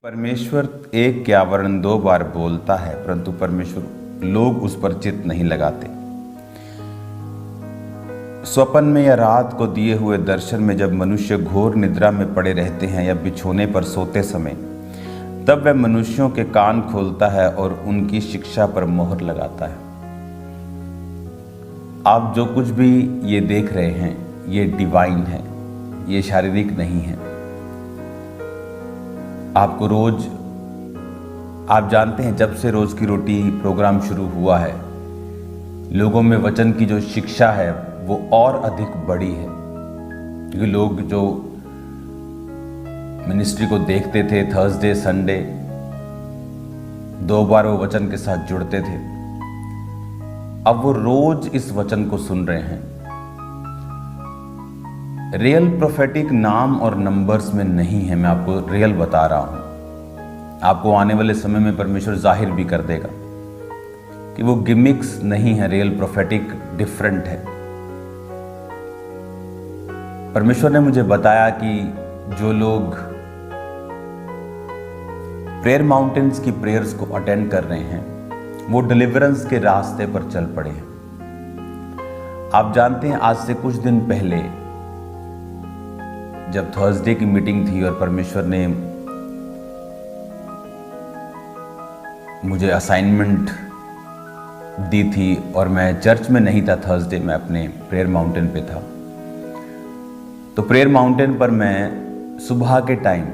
परमेश्वर एक क्या वरन दो बार बोलता है, परंतु परमेश्वर लोग उस पर चित्त नहीं लगाते। स्वप्न में या रात को दिए हुए दर्शन में जब मनुष्य घोर निद्रा में पड़े रहते हैं या बिछोने पर सोते समय, तब वह मनुष्यों के कान खोलता है और उनकी शिक्षा पर मोहर लगाता है। आप जो कुछ भी ये देख रहे हैं, ये डिवाइन है, ये शारीरिक नहीं है। आपको रोज, आप जानते हैं जब से रोज की रोटी प्रोग्राम शुरू हुआ है, लोगों में वचन की जो शिक्षा है वो और अधिक बढ़ी है, क्योंकि लोग जो मिनिस्ट्री को देखते थे थर्सडे संडे, 2 बार वो वचन के साथ जुड़ते थे, अब वो रोज इस वचन को सुन रहे हैं। रियल प्रोफेटिक नाम और नंबर्स में नहीं है, मैं आपको रियल बता रहा हूं। आपको आने वाले समय में परमेश्वर जाहिर भी कर देगा कि वो गिमिक्स नहीं है, रियल प्रोफेटिक डिफरेंट है। परमेश्वर ने मुझे बताया कि जो लोग प्रेयर माउंटेन्स की प्रेयर्स को अटेंड कर रहे हैं, वो डिलीवरेंस के रास्ते पर चल पड़े हैं। आप जानते हैं आज से कुछ दिन पहले जब थर्सडे की मीटिंग थी और परमेश्वर ने मुझे असाइनमेंट दी थी और मैं चर्च में नहीं था थर्सडे, मैं अपने प्रेयर माउंटेन पे था। तो प्रेयर माउंटेन पर मैं सुबह के टाइम,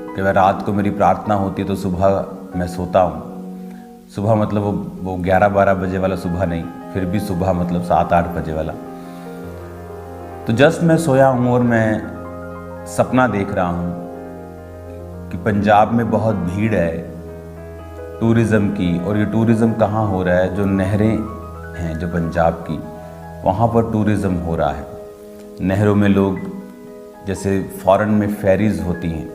कि वह रात को मेरी प्रार्थना होती है तो सुबह मैं सोता हूँ। सुबह मतलब वो 11-12 बजे वाला सुबह नहीं, फिर भी सुबह मतलब 7-8 बजे वाला। तो जस्ट मैं सोया हूँ और मैं सपना देख रहा हूँ कि पंजाब में बहुत भीड़ है टूरिज़्म की, और ये टूरिज़्म कहाँ हो रहा है, जो नहरें हैं जो पंजाब की, वहाँ पर टूरिज़्म हो रहा है। नहरों में लोग, जैसे फॉरेन में फेरीज़ होती हैं,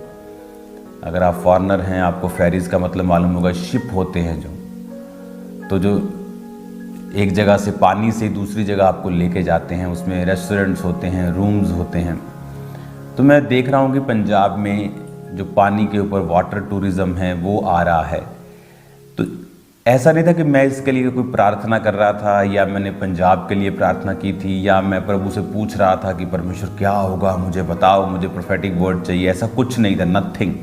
अगर आप फॉरेनर हैं आपको फेरीज़ का मतलब मालूम होगा, शिप होते हैं जो एक जगह से पानी से दूसरी जगह आपको लेके जाते हैं, उसमें रेस्टोरेंट्स होते हैं, रूम्स होते हैं। तो मैं देख रहा हूँ कि पंजाब में जो पानी के ऊपर वाटर टूरिज़्म है वो आ रहा है। तो ऐसा नहीं था कि मैं इसके लिए कोई प्रार्थना कर रहा था या मैंने पंजाब के लिए प्रार्थना की थी या मैं प्रभु से पूछ रहा था कि परमेश्वर क्या होगा, मुझे बताओ, मुझे प्रोफेटिक वर्ड चाहिए, ऐसा कुछ नहीं था, नथिंग।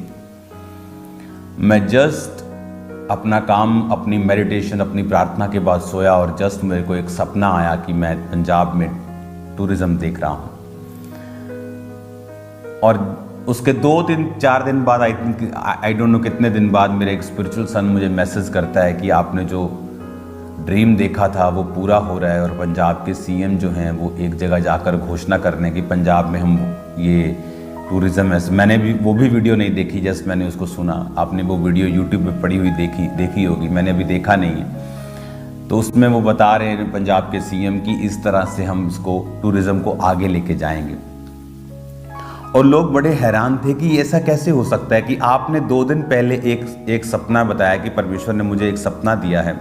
मैं जस्ट अपना काम, अपनी मेडिटेशन, अपनी प्रार्थना के बाद सोया और जस्ट मेरे को एक सपना आया कि मैं पंजाब में टूरिज़्म देख रहा हूँ। और उसके 2-4 दिन बाद, आई डोंट नो कितने दिन बाद, मेरे एक स्पिरिचुअल सन मुझे मैसेज करता है कि आपने जो ड्रीम देखा था वो पूरा हो रहा है और पंजाब के सीएम जो हैं वो एक जगह जाकर घोषणा करने की पंजाब में हम ये टूरिज़्म है। मैंने भी वो भी वीडियो नहीं देखी, जस्ट मैंने उसको सुना। आपने वो वीडियो यूट्यूब पे पड़ी हुई देखी होगी, मैंने अभी देखा नहीं है। तो उसमें वो बता रहे हैं पंजाब के सीएम की इस तरह से हम इसको टूरिज़्म को आगे लेके जाएंगे। और लोग बड़े हैरान थे कि ऐसा कैसे हो सकता है कि आपने 2 दिन पहले एक सपना बताया कि परमेश्वर ने मुझे एक सपना दिया है,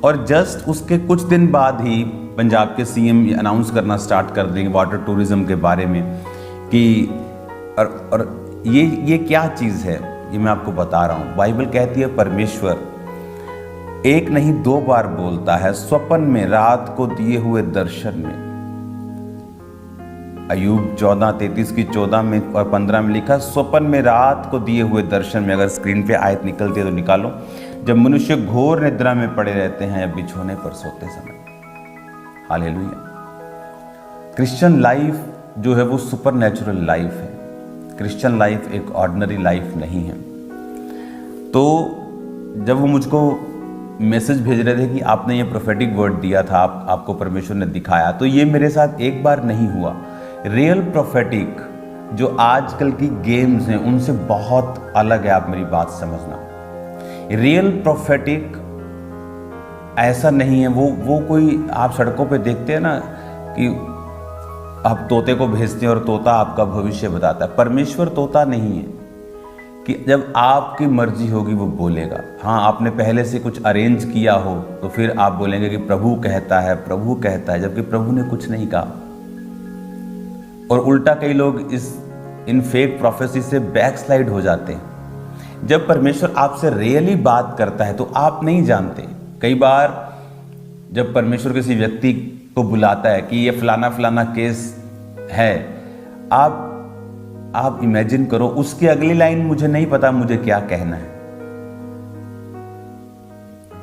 और जस्ट उसके कुछ दिन बाद ही पंजाब के सीएम अनाउंस करना स्टार्ट कर देंगे वाटर टूरिज़्म के बारे में कि और ये क्या चीज़ है, ये मैं आपको बता रहा हूँ। बाइबल कहती है परमेश्वर एक नहीं 2 बार बोलता है, स्वप्न में, रात को दिए हुए दर्शन में। अय्यूब 14:33 की 14 में और 15 में लिखा, स्वप्न में, रात को दिए हुए दर्शन में। अगर स्क्रीन पे आयत निकलती है तो निकालो। जब मनुष्य घोर निद्रा में पड़े रहते हैं या बिछोने पर सोते समय। हालेलुया। क्रिश्चियन लाइफ जो है वो सुपर नेचुरल लाइफ है। क्रिश्चियन लाइफ एक ऑर्डिनरी लाइफ नहीं है। तो जब वो मुझको मैसेज भेज रहे थे कि आपने ये प्रोफेटिक वर्ड दिया था, आपको परमेश्वर ने दिखाया, तो ये मेरे साथ एक बार नहीं हुआ। रियल प्रोफेटिक जो आजकल की गेम्स हैं उनसे बहुत अलग है, आप मेरी बात समझना। रियल प्रोफेटिक ऐसा नहीं है, वो कोई आप सड़कों पे देखते हैं ना कि आप तोते को भेजते हैं और तोता आपका भविष्य बताता है। परमेश्वर तोता नहीं है कि जब आपकी मर्जी होगी वो बोलेगा। हाँ, आपने पहले से कुछ अरेंज किया हो तो फिर आप बोलेंगे कि प्रभु कहता है, प्रभु कहता है, जबकि प्रभु ने कुछ नहीं कहा। और उल्टा कई लोग इन फेक प्रोफेसी से बैकस्लाइड हो जाते हैं। जब परमेश्वर आपसे रियली बात करता है तो आप नहीं जानते। कई बार जब परमेश्वर किसी व्यक्ति को बुलाता है कि ये फलाना फलाना केस है, आप इमेजिन करो उसकी अगली लाइन मुझे नहीं पता मुझे क्या कहना है।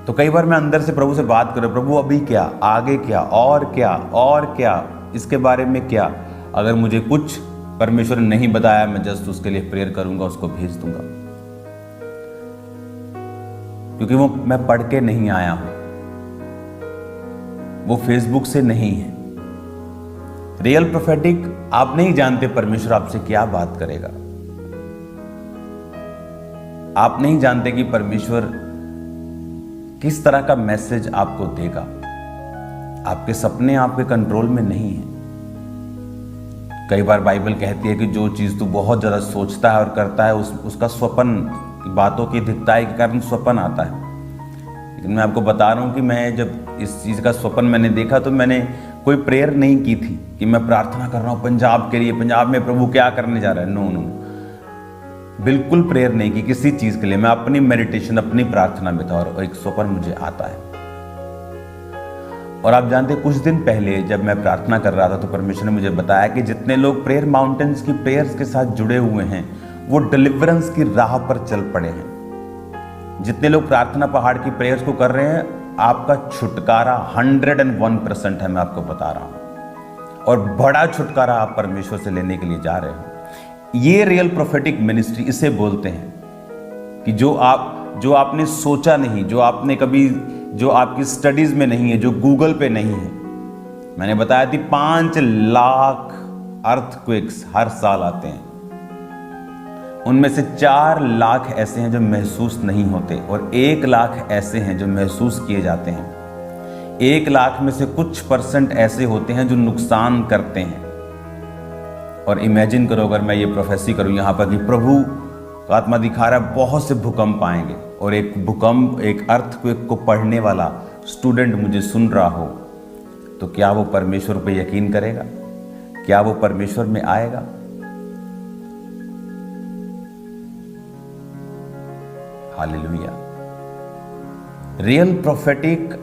तो कई बार मैं अंदर से प्रभु से बात करूं, प्रभु अभी क्या, आगे क्या, और क्या, और क्या, इसके बारे में क्या। अगर मुझे कुछ परमेश्वर ने नहीं बताया, मैं जस्ट उसके लिए प्रेयर करूंगा, उसको भेज दूंगा, क्योंकि वो मैं पढ़ के नहीं आया हूं, वो फेसबुक से नहीं है। रियल प्रोफेटिक आप नहीं जानते परमेश्वर आपसे क्या बात करेगा। आप नहीं जानते कि परमेश्वर किस तरह का मैसेज आपको देगा। आपके सपने आपके कंट्रोल में नहीं है। कई बार बाइबल कहती है कि जो चीज तू बहुत ज्यादा सोचता है और करता है उसका स्वप्न, बातों की अधिकताई के कारण स्वप्न आता है। लेकिन मैं आपको बता रहा हूं कि मैं जब इस चीज का स्वप्न मैंने देखा तो मैंने कोई प्रेयर नहीं की थी कि मैं प्रार्थना कर रहा हूं पंजाब के लिए, पंजाब में प्रभु क्या करने जा रहा है। नो, बिल्कुल प्रेयर नहीं की किसी चीज के लिए। मैं अपनी मेडिटेशन, अपनी प्रार्थना में था और एक स्वप्न मुझे आता है। और आप जानते, कुछ दिन पहले जब मैं प्रार्थना कर रहा था तो परमेश्वर ने मुझे बताया कि जितने लोग प्रेयर माउंटेन्स की प्रेयर्स के साथ जुड़े हुए हैं वो डिलीवरेंस की राह पर चल पड़े हैं। जितने लोग प्रार्थना पहाड़ की प्रेयर्स को कर रहे हैं, आपका छुटकारा 101% है, मैं आपको बता रहा हूं। और बड़ा छुटकारा आप परमेश्वर से लेने के लिए जा रहे हो। ये रियल प्रोफेटिक मिनिस्ट्री इसे बोलते हैं कि जो आपने सोचा नहीं, जो आपने कभी, जो आपकी स्टडीज में नहीं है, जो गूगल पे नहीं है। मैंने बताया थी 5 लाख अर्थक्वेक्स हर साल आते हैं, उनमें से 4 लाख ऐसे हैं जो महसूस नहीं होते और 1 लाख ऐसे हैं जो महसूस किए जाते हैं। 1 लाख में से कुछ % ऐसे होते हैं जो नुकसान करते हैं। और इमेजिन करो अगर मैं ये प्रोफेसी करूं यहां पर कि प्रभु का आत्मा दिखा रहा है बहुत से भूकंप आएंगे और एक भूकंप, एक अर्थक्वेक को पढ़ने वाला स्टूडेंट मुझे सुन रहा हो, तो क्या वो परमेश्वर पे यकीन करेगा? क्या वो परमेश्वर में आएगा? हालेलुया। रियल प्रोफेटिक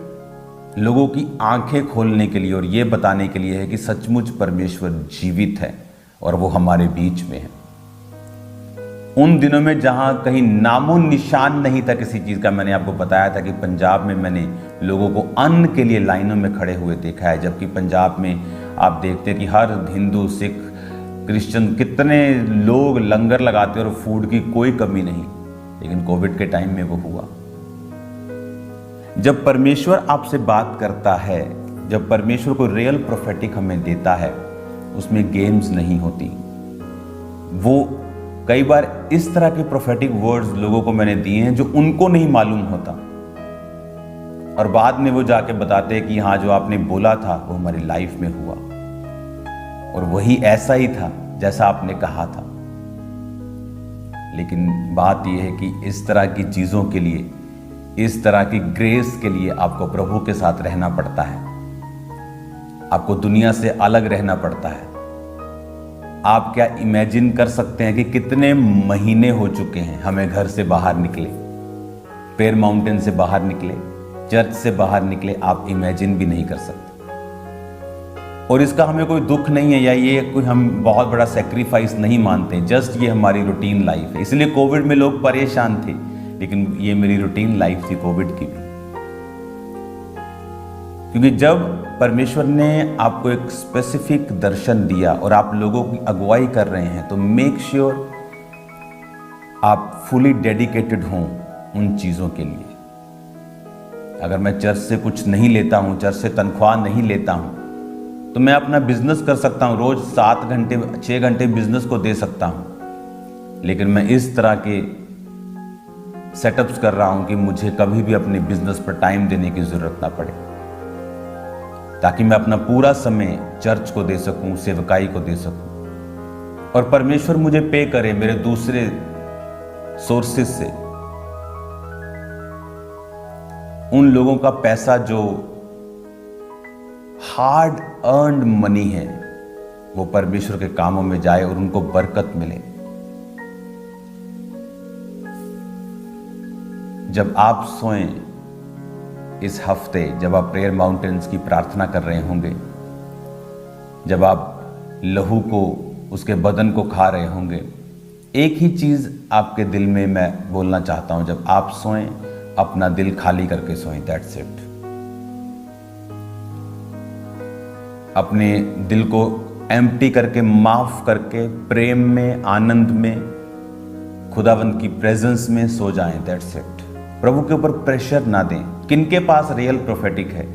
लोगों की आंखें खोलने के लिए और यह बताने के लिए है कि सचमुच परमेश्वर जीवित है और वो हमारे बीच में है। उन दिनों में जहां कहीं नामो निशान नहीं था किसी चीज का, मैंने आपको बताया था कि पंजाब में मैंने लोगों को अन्न के लिए लाइनों में खड़े हुए देखा है, जबकि पंजाब में आप देखते हैं कि हर हिंदू, सिख, क्रिश्चियन, कितने लोग लंगर लगाते हैं और फूड की कोई कमी नहीं। लेकिन कोविड के टाइम में वो हुआ। जब परमेश्वर आपसे बात करता है, जब परमेश्वर को रियल प्रोफेटिक हमें देता है, उसमें गेम्स नहीं होती। वो कई बार इस तरह के प्रोफेटिक वर्ड्स लोगों को मैंने दिए हैं जो उनको नहीं मालूम होता और बाद में वो जाके बताते हैं कि हाँ, जो आपने बोला था वो हमारी लाइफ में हुआ और वही ऐसा ही था जैसा आपने कहा था। लेकिन बात यह है कि इस तरह की चीजों के लिए, इस तरह की ग्रेस के लिए आपको प्रभु के साथ रहना पड़ता है। आपको दुनिया से अलग रहना पड़ता है। आप क्या इमेजिन कर सकते हैं कि कितने महीने हो चुके हैं हमें घर से बाहर निकले, प्रेयर माउंटेन से बाहर निकले, चर्च से बाहर निकले? आप इमेजिन भी नहीं कर सकते। और इसका हमें कोई दुख नहीं है या ये कोई हम बहुत बड़ा सेक्रीफाइस नहीं मानते, जस्ट ये हमारी रूटीन लाइफ है। इसलिए कोविड में लोग परेशान थे, लेकिन ये मेरी रूटीन लाइफ थी कोविड की भी। क्योंकि जब परमेश्वर ने आपको एक स्पेसिफिक दर्शन दिया और आप लोगों की अगुवाई कर रहे हैं, तो मेक श्योर आप फुली डेडिकेटेड हों उन चीज़ों के लिए। अगर मैं चर्च से कुछ नहीं लेता हूं, चर्च से तनख्वाह नहीं लेता हूं, तो मैं अपना बिजनेस कर सकता हूं, रोज 7 घंटे 6 घंटे बिजनेस को दे सकता हूं। लेकिन मैं इस तरह के सेटअप्स कर रहा हूं कि मुझे कभी भी अपने बिजनेस पर टाइम देने की जरूरत ना पड़े, ताकि मैं अपना पूरा समय चर्च को दे सकूं, सेवकाई को दे सकूं और परमेश्वर मुझे पे करे मेरे दूसरे सोर्सेस से। उन लोगों का पैसा जो हार्ड अर्न्ड मनी है, वो परमेश्वर के कामों में जाए और उनको बरकत मिले। जब आप सोएं इस हफ्ते, जब आप प्रेयर माउंटेन्स की प्रार्थना कर रहे होंगे, जब आप लहू को, उसके बदन को खा रहे होंगे, एक ही चीज़ आपके दिल में मैं बोलना चाहता हूं, जब आप सोएं अपना दिल खाली करके सोएं। That's it. अपने दिल को एम्प्टी करके, माफ करके, प्रेम में, आनंद में, खुदावंद की प्रेजेंस में सो जाएं। That's it. प्रभु के ऊपर प्रेशर ना दें। किनके पास रियल प्रोफेटिक है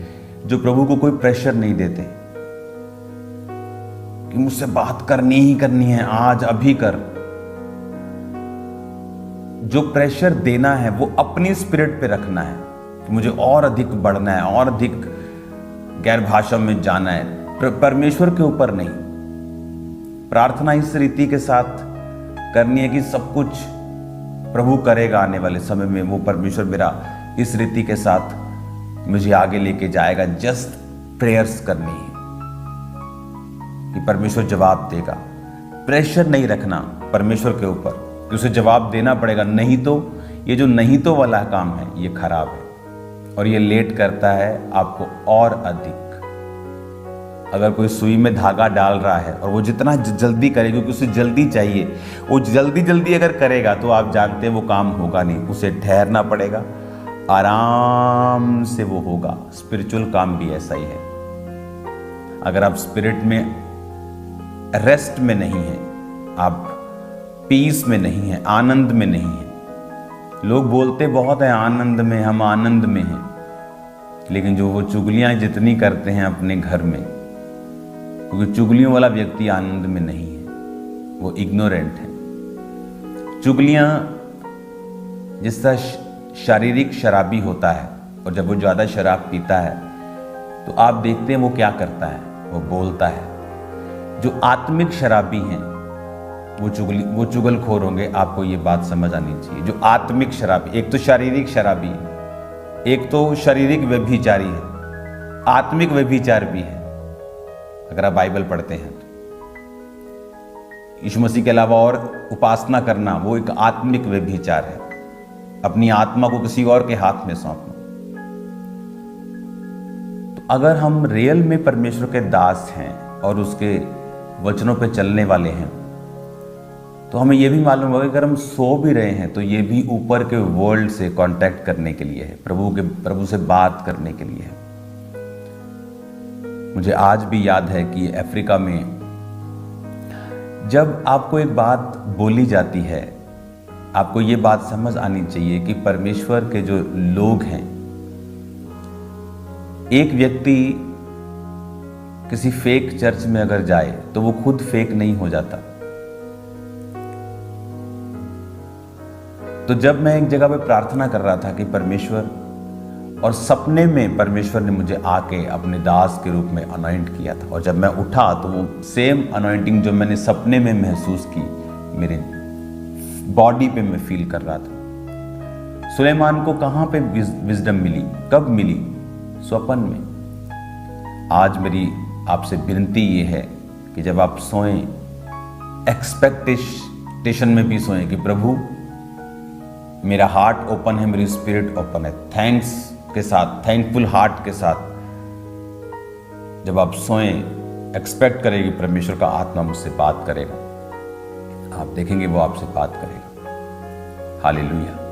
जो प्रभु को कोई प्रेशर नहीं देते कि मुझसे बात करनी ही करनी है, आज अभी कर। जो प्रेशर देना है वो अपनी स्पिरिट पे रखना है कि मुझे और अधिक बढ़ना है, और अधिक गैर भाषा में जाना है, परमेश्वर के ऊपर नहीं। प्रार्थना इस रीति के साथ करनी है कि सब कुछ प्रभु करेगा आने वाले समय में। वो परमेश्वर मेरा इस रीति के साथ मुझे आगे लेके जाएगा। जस्ट प्रेयर्स करनी है कि परमेश्वर जवाब देगा। प्रेशर नहीं रखना परमेश्वर के ऊपर कि उसे जवाब देना पड़ेगा, नहीं तो ये जो नहीं तो वाला काम है ये खराब है और ये लेट करता है आपको और अधिक। अगर कोई सुई में धागा डाल रहा है और वो जितना जल्दी करे, क्योंकि उसे जल्दी चाहिए, वो जल्दी जल्दी अगर करेगा तो आप जानते हैं वो काम होगा नहीं, उसे ठहरना पड़ेगा, आराम से वो होगा। स्पिरिचुअल काम भी ऐसा ही है। अगर आप स्पिरिट में रेस्ट में नहीं है, आप पीस में नहीं है, आनंद में नहीं है। लोग बोलते बहुत है आनंद में, हम आनंद में हैं, लेकिन जो वो चुगलियां जितनी करते हैं अपने घर में, क्योंकि चुगलियों वाला व्यक्ति आनंद में नहीं है, वो इग्नोरेंट है। चुगलियां जिस तरह शारीरिक शराबी होता है, और जब वो ज़्यादा शराब पीता है तो आप देखते हैं वो क्या करता है, वो बोलता है। जो आत्मिक शराबी हैं वो चुगलखोर होंगे। आपको ये बात समझ आनी चाहिए। जो आत्मिक शराबी, एक तो शारीरिक शराबी है, एक तो शारीरिक व्यभिचारी है, आत्मिक व्यभिचार भी है। अगर आप बाइबल पढ़ते हैं तो यीशु मसीह के अलावा और उपासना करना वो एक आत्मिक व्यभिचार है, अपनी आत्मा को किसी और के हाथ में सौंपना। तो अगर हम रियल में परमेश्वर के दास हैं और उसके वचनों पे चलने वाले हैं, तो हमें यह भी मालूम होगा कि अगर हम सो भी रहे हैं तो ये भी ऊपर के वर्ल्ड से कांटेक्ट करने के लिए है, प्रभु से बात करने के लिए है। मुझे आज भी याद है कि अफ्रीका में जब आपको एक बात बोली जाती है, आपको ये बात समझ आनी चाहिए कि परमेश्वर के जो लोग हैं, एक व्यक्ति किसी फेक चर्च में अगर जाए तो वो खुद फेक नहीं हो जाता। तो जब मैं एक जगह पे प्रार्थना कर रहा था कि परमेश्वर, और सपने में परमेश्वर ने मुझे आके अपने दास के रूप में अनॉइंट किया था, और जब मैं उठा तो वो सेम अनॉइंटिंग जो मैंने सपने में महसूस की मेरे बॉडी पे मैं फील कर रहा था। सुलेमान को कहाँ पे विजडम मिली, कब मिली? स्वप्न में। आज मेरी आपसे विनती ये है कि जब आप सोएं, एक्सपेक्टेशन में भी सोएं कि प्रभु मेरा हार्ट ओपन है, मेरी स्पिरिट ओपन है, थैंक्स के साथ, थैंकफुल हार्ट के साथ जब आप सोएं, एक्सपेक्ट करेंगे परमेश्वर का आत्मा मुझसे बात करेगा। आप देखेंगे वो आपसे बात करेगा। हालेलुया।